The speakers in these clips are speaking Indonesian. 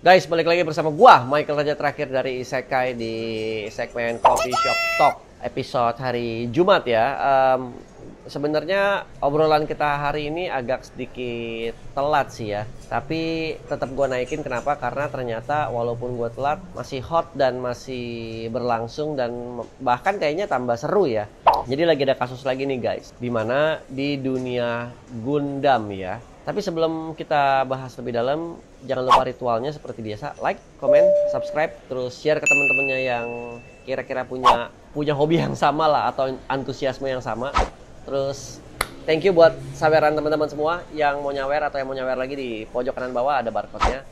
Guys, balik lagi bersama gua, Michael Raja terakhir dari Isekai di segmen Coffee Shop Talk episode hari Jumat ya. Sebenarnya obrolan kita hari ini agak sedikit telat sih ya. Tapi tetap gua naikin, kenapa? Karena ternyata walaupun gua telat masih hot dan masih berlangsung dan bahkan kayaknya tambah seru ya. Jadi lagi ada kasus lagi nih guys, dimana di dunia Gundam ya. Tapi sebelum kita bahas lebih dalam, jangan lupa ritualnya seperti biasa, like, komen, subscribe, terus share ke teman-temannya yang kira-kira punya hobi yang sama lah atau antusiasme yang sama. Terus thank you buat saweran teman-teman semua yang mau nyawer atau yang mau nyawer lagi, di pojok kanan bawah ada barcode-nya.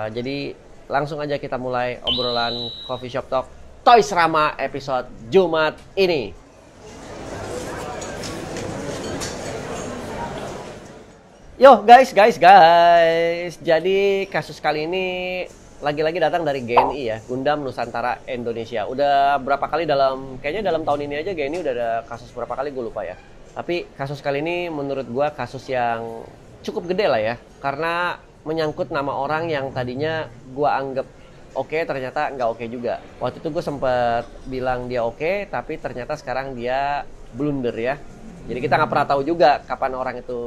Jadi langsung aja kita mulai obrolan Coffee Shop Talk Toys Rama episode Jumat ini. Yo guys. Jadi kasus kali ini lagi-lagi datang dari GNI ya, Gundam Nusantara Indonesia. Udah berapa kali kayaknya dalam tahun ini aja GNI udah ada kasus berapa kali, gue lupa ya. Tapi kasus kali ini menurut gue kasus yang cukup gede lah ya. Karena menyangkut nama orang yang tadinya gue anggap oke, ternyata nggak oke juga. Waktu itu gue sempet bilang dia oke, tapi ternyata sekarang dia blunder ya. Jadi kita nggak pernah tahu juga kapan orang itu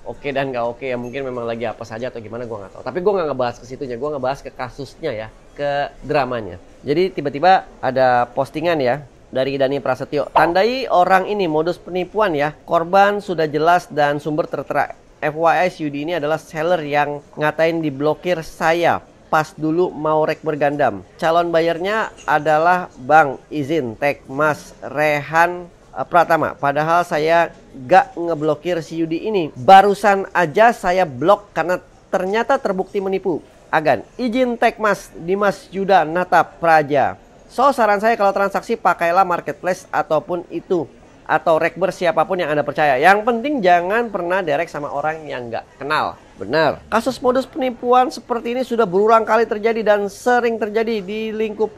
oke dan nggak oke ya, mungkin memang lagi apa saja atau gimana, gue nggak tahu. Tapi gue nggak ngebahas ke situnya, gue ngebahas ke kasusnya ya, ke dramanya. Jadi tiba-tiba ada postingan ya dari Dani Prasetyo. Tandai orang ini modus penipuan ya, korban sudah jelas dan sumber tertera. FYI Yudi ini adalah seller yang ngatain diblokir saya pas dulu mau rekber Gundam. Calon bayarnya adalah Bang Izin Tek Mas Rehan Pratama. Padahal saya gak ngeblokir si Yudi ini. Barusan aja saya blok karena ternyata terbukti menipu. Agan, izin tag Mas Dimas Yuda Nata Praja. So saran saya kalau transaksi pakailah marketplace ataupun itu, atau rekber siapapun yang Anda percaya. Yang penting jangan pernah direct sama orang yang gak kenal. Benar. Kasus modus penipuan seperti ini sudah berulang kali terjadi dan sering terjadi di lingkup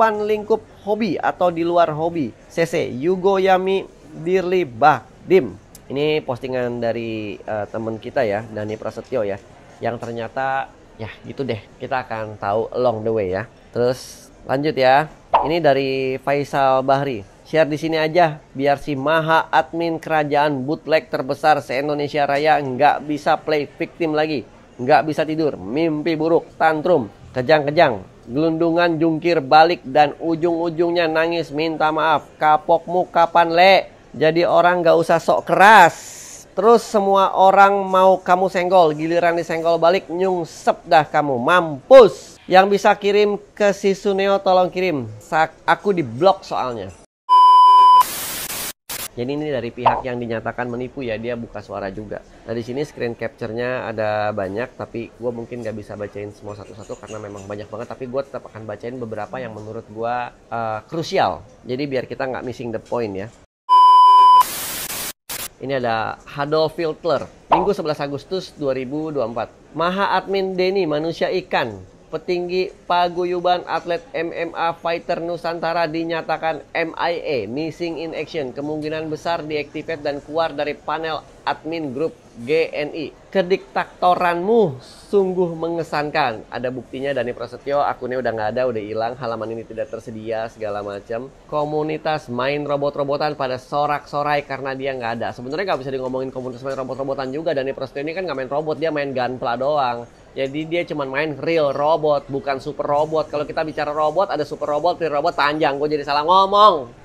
hobi atau di luar hobi. CC Yugo Yami Dirli Bahdim. Ini postingan dari teman kita ya, Dani Prasetyo ya, yang ternyata ya gitu deh, kita akan tahu along the way ya. Terus lanjut ya. Ini dari Faisal Bahri. Share di sini aja biar si maha admin kerajaan bootleg terbesar se-Indonesia Raya nggak bisa play victim lagi, nggak bisa tidur, mimpi buruk, tantrum, kejang-kejang, gelundungan jungkir balik dan ujung-ujungnya nangis minta maaf. Kapokmu kapan le? Jadi orang gak usah sok keras. Terus semua orang mau kamu senggol, giliran disenggol balik nyungsep dah kamu, mampus. Yang bisa kirim ke si Suneo tolong kirim, aku di blok soalnya. Jadi ini dari pihak yang dinyatakan menipu ya, dia buka suara juga. Nah di sini screen capture-nya ada banyak, tapi gue mungkin gak bisa bacain semua satu-satu karena memang banyak banget. Tapi gue tetap akan bacain beberapa yang menurut gue krusial. Jadi biar kita nggak missing the point ya. Ini ada Hadol Filter, Minggu 11 Agustus 2024. Maha Admin Denny Manusia Ikan, petinggi paguyuban atlet MMA fighter Nusantara dinyatakan MIA, Missing in Action. Kemungkinan besar deactivate dan keluar dari panel admin grup GNI. Kediktaktoranmu sungguh mengesankan. Ada buktinya Dani Prasetyo, akunnya udah nggak ada, udah hilang, halaman ini tidak tersedia, segala macam. Komunitas main robot-robotan pada sorak-sorai karena dia nggak ada. Sebenarnya nggak bisa ngomongin komunitas main robot-robotan juga. Dani Prasetyo ini kan nggak main robot, dia main gunpla doang. Jadi dia cuma main real robot, bukan super robot. Kalau kita bicara robot, ada super robot, real robot, panjang. Gue jadi salah ngomong.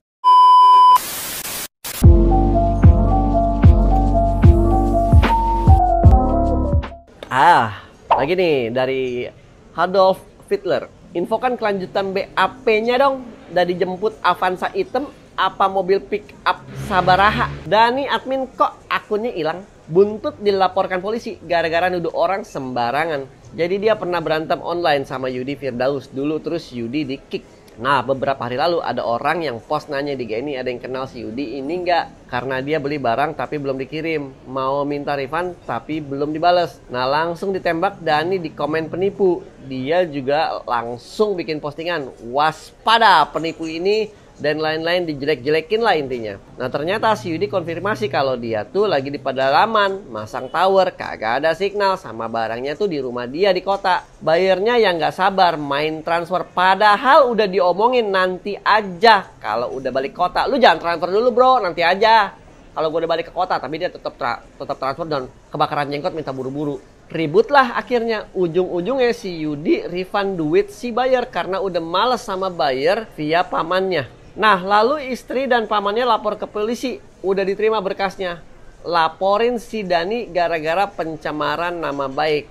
Lagi nih dari Hadolf Fiedler. Infokan kelanjutan BAP-nya dong. Udah dijemput Avanza item apa mobil pick up Sabaraha. Dani admin kok akunnya hilang? Buntut dilaporkan polisi gara-gara nuduh orang sembarangan. Jadi dia pernah berantem online sama Yudi Firdaus dulu, terus Yudi di kick. Nah beberapa hari lalu ada orang yang post nanya di GNI, ada yang kenal si Yudi ini nggak? Karena dia beli barang tapi belum dikirim, mau minta refund tapi belum dibales. Nah langsung ditembak Dani di komen penipu. Dia juga langsung bikin postingan, waspada penipu ini dan lain-lain, dijelek-jelekin lah intinya. Nah ternyata si Yudi konfirmasi kalau dia tuh lagi di pedalaman, masang tower, kagak ada signal, sama barangnya tuh di rumah dia di kota. Bayarnya yang nggak sabar main transfer, padahal udah diomongin nanti aja kalau udah balik kota. Lu jangan transfer dulu bro, nanti aja kalau gue udah balik ke kota. Tapi dia tetap transfer dan kebakaran jenggot minta buru-buru. Ributlah akhirnya, ujung-ujungnya si Yudi refund duit si buyer karena udah males sama buyer via pamannya. Nah lalu istri dan pamannya lapor ke polisi, udah diterima berkasnya. Laporin si Dani gara-gara pencemaran nama baik.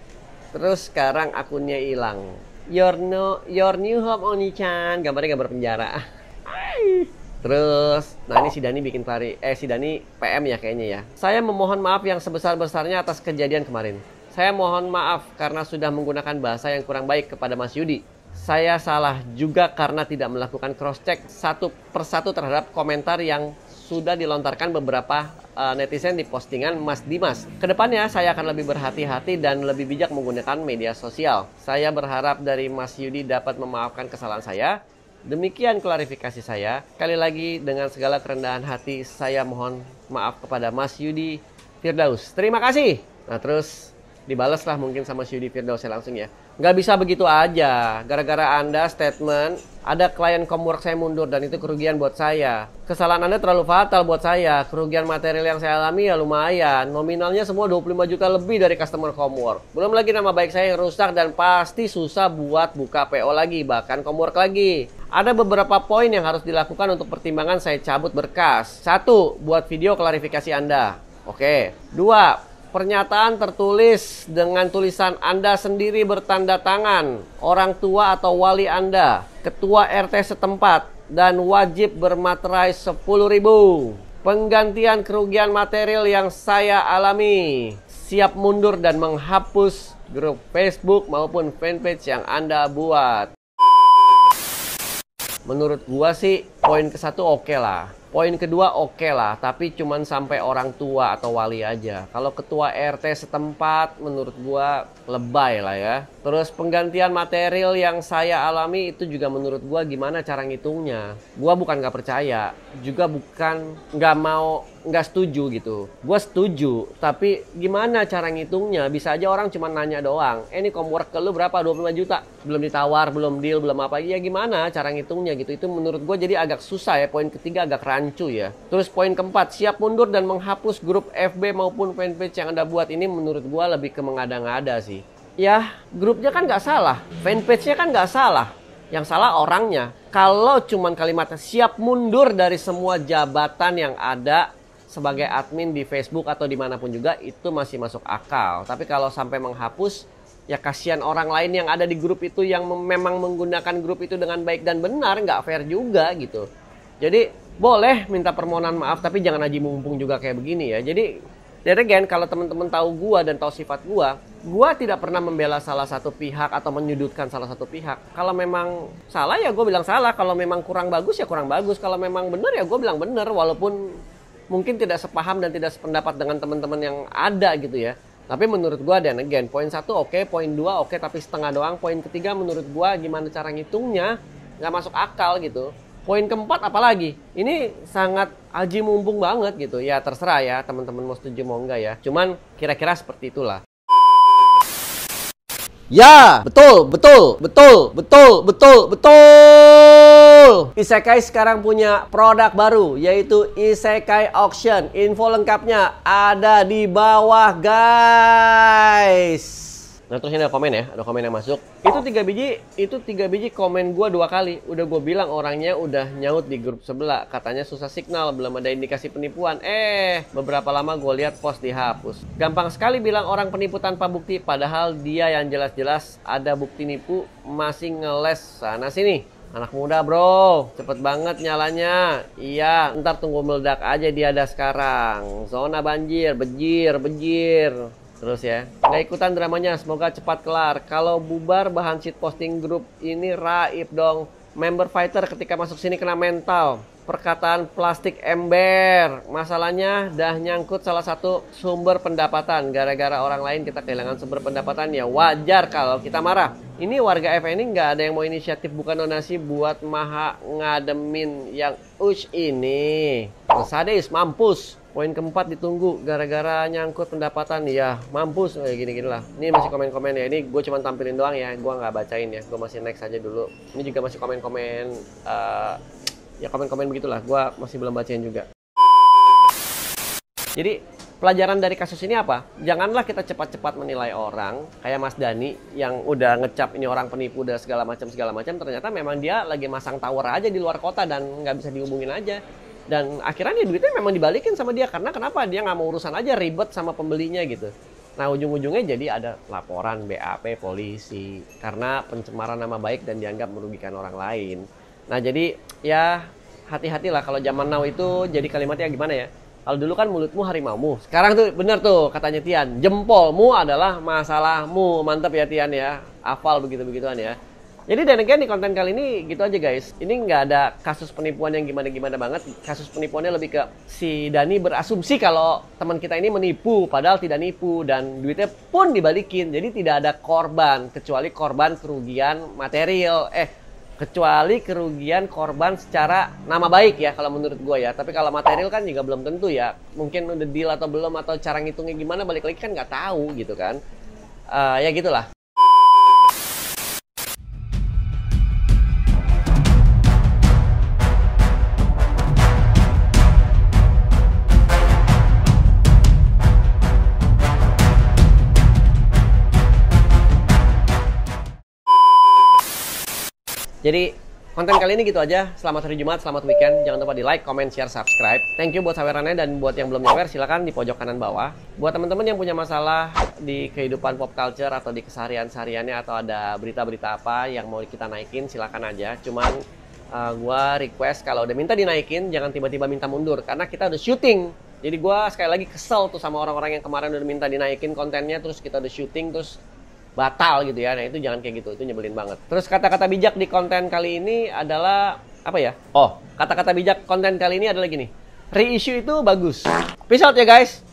Terus sekarang akunnya hilang. Your new home Oni-chan, gambarnya gambar penjara. Terus, nah ini si Dani bikin si Dani PM ya kayaknya ya. Saya memohon maaf yang sebesar-besarnya atas kejadian kemarin. Saya mohon maaf karena sudah menggunakan bahasa yang kurang baik kepada Mas Yudi. Saya salah juga karena tidak melakukan cross-check satu persatu terhadap komentar yang sudah dilontarkan beberapa netizen di postingan Mas Dimas. Kedepannya saya akan lebih berhati-hati dan lebih bijak menggunakan media sosial. Saya berharap dari Mas Yudi dapat memaafkan kesalahan saya. Demikian klarifikasi saya. Sekali lagi dengan segala kerendahan hati saya mohon maaf kepada Mas Yudi Firdaus. Terima kasih. Nah terus dibalas lah mungkin sama si Yudi Firdaus langsung ya. Nggak bisa begitu aja. Gara-gara Anda statement, ada klien comwork saya mundur dan itu kerugian buat saya. Kesalahan Anda terlalu fatal buat saya. Kerugian material yang saya alami ya lumayan. Nominalnya semua 25 juta lebih dari customer comwork. Belum lagi nama baik saya yang rusak dan pasti susah buat buka PO lagi, bahkan comwork lagi. Ada beberapa poin yang harus dilakukan untuk pertimbangan saya cabut berkas. 1. Buat video klarifikasi Anda. Oke. 2. Pernyataan tertulis dengan tulisan Anda sendiri bertanda tangan, orang tua atau wali Anda, ketua RT setempat, dan wajib bermaterai 10.000. Penggantian kerugian material yang saya alami. Siap mundur dan menghapus grup Facebook maupun fanpage yang Anda buat. Menurut gua sih poin ke-1 oke lah. Poin kedua oke lah, tapi cuman sampai orang tua atau wali aja. Kalau ketua RT setempat menurut gua lebay lah ya. Terus penggantian material yang saya alami itu juga menurut gua gimana cara ngitungnya. Gua bukan nggak percaya, juga bukan nggak setuju gitu. Gua setuju, tapi gimana cara ngitungnya? Bisa aja orang cuma nanya doang. Ini comwork ke lu berapa? 25 juta. Belum ditawar, belum deal, belum apa. Ya gimana cara ngitungnya gitu. Itu menurut gua jadi agak susah ya. Poin ketiga agak rancu ya. Terus poin keempat, siap mundur dan menghapus grup FB maupun fanpage yang Anda buat. Ini menurut gua lebih ke mengada-ngada sih. Ya, grupnya kan nggak salah. Fanpage-nya kan nggak salah. Yang salah orangnya. Kalau cuman kalimatnya siap mundur dari semua jabatan yang ada sebagai admin di Facebook atau dimanapun juga, itu masih masuk akal. Tapi kalau sampai menghapus, ya kasihan orang lain yang ada di grup itu yang memang menggunakan grup itu dengan baik dan benar, nggak fair juga gitu. Jadi boleh minta permohonan maaf, tapi jangan aji mumpung juga kayak begini ya. Jadi dan again, kalau teman-teman tahu gua dan tahu sifat gua tidak pernah membela salah satu pihak atau menyudutkan salah satu pihak. Kalau memang salah ya gua bilang salah, kalau memang kurang bagus ya kurang bagus, kalau memang benar ya gua bilang benar, walaupun mungkin tidak sepaham dan tidak sependapat dengan teman-teman yang ada gitu ya. Tapi menurut gua dan again, poin 1 oke, poin 2 oke, tapi setengah doang. Poin ketiga menurut gua gimana cara ngitungnya nggak masuk akal gitu. Poin keempat apalagi? Ini sangat aji mumpung banget gitu. Ya terserah ya teman-teman mau setuju mau enggak ya. Cuman kira-kira seperti itulah. Ya, betul. Isekai sekarang punya produk baru, yaitu Isekai Auction. Info lengkapnya ada di bawah, guys. Nah terus ini ada komen ya, ada komen yang masuk. Itu 3 biji komen gua 2 kali. Udah gue bilang orangnya udah nyaut di grup sebelah. Katanya susah signal, belum ada indikasi penipuan. Beberapa lama gue lihat post dihapus. Gampang sekali bilang orang penipu tanpa bukti. Padahal dia yang jelas-jelas ada bukti nipu masih ngeles sana sini. Anak muda bro, cepet banget nyalanya. Iya, ntar tunggu meledak aja dia ada sekarang. Zona banjir, bejir. Terus ya, nggak ikutan dramanya, semoga cepat kelar. Kalau bubar bahan shit posting grup ini raib dong. member fighter ketika masuk sini kena mental. Perkataan plastik ember. Masalahnya dah nyangkut salah satu sumber pendapatan. Gara-gara orang lain kita kehilangan sumber pendapatan, ya wajar kalau kita marah. Ini warga FNI nggak ada yang mau inisiatif buka donasi buat maha ngademin yang ini. Sadis, mampus. Poin keempat ditunggu gara-gara nyangkut pendapatan, ya mampus kayak gini-gini lah. Ini masih komen-komen ya, ini gue cuma tampilin doang ya, gue nggak bacain ya, gue masih next aja dulu. Ini juga masih komen-komen, ya komen-komen begitulah, gue masih belum bacain juga. Jadi pelajaran dari kasus ini apa? Janganlah kita cepat-cepat menilai orang kayak Mas Dani yang udah ngecap ini orang penipu dan segala macam. Ternyata memang dia lagi masang tower aja di luar kota dan nggak bisa dihubungin aja. Dan akhirnya duitnya memang dibalikin sama dia. Karena kenapa? Dia nggak mau urusan aja ribet sama pembelinya gitu. Nah ujung-ujungnya jadi ada laporan BAP polisi. Karena pencemaran nama baik dan dianggap merugikan orang lain. Nah jadi ya hati-hatilah kalau zaman now itu jadi kalimatnya gimana ya. Kalau dulu kan mulutmu harimaumu. Sekarang tuh bener tuh katanya Tian. Jempolmu adalah masalahmu. Mantap ya Tian ya. Hafal begitu-begituan ya. Jadi dan again di konten kali ini gitu aja guys. Ini nggak ada kasus penipuan yang gimana-gimana banget. Kasus penipuannya lebih ke si Dani berasumsi kalau teman kita ini menipu. Padahal tidak nipu. Dan duitnya pun dibalikin. Jadi tidak ada korban. Kecuali korban kerugian material. Kecuali kerugian korban secara nama baik ya kalau menurut gue ya. Tapi kalau material kan juga belum tentu ya. Mungkin udah deal atau belum. Atau cara ngitungnya gimana balik lagi kan nggak tahu gitu kan. Ya gitulah. Jadi konten kali ini gitu aja. Selamat hari Jumat, selamat weekend. Jangan lupa di like, comment, share, subscribe. Thank you buat sawerannya dan buat yang belum nyawer silakan di pojok kanan bawah. Buat teman-teman yang punya masalah di kehidupan pop culture atau di keseharian-sehariannya atau ada berita-berita apa yang mau kita naikin silakan aja. Cuman gua request kalau udah minta dinaikin jangan tiba-tiba minta mundur karena kita udah syuting. Jadi gua sekali lagi kesel tuh sama orang-orang yang kemarin udah minta dinaikin kontennya terus kita udah syuting terus batal gitu ya. Nah itu jangan kayak gitu, itu nyebelin banget. Terus kata-kata bijak di konten kali ini adalah apa ya? Oh, kata-kata bijak konten kali ini adalah gini. Reissue itu bagus. Peace out ya guys.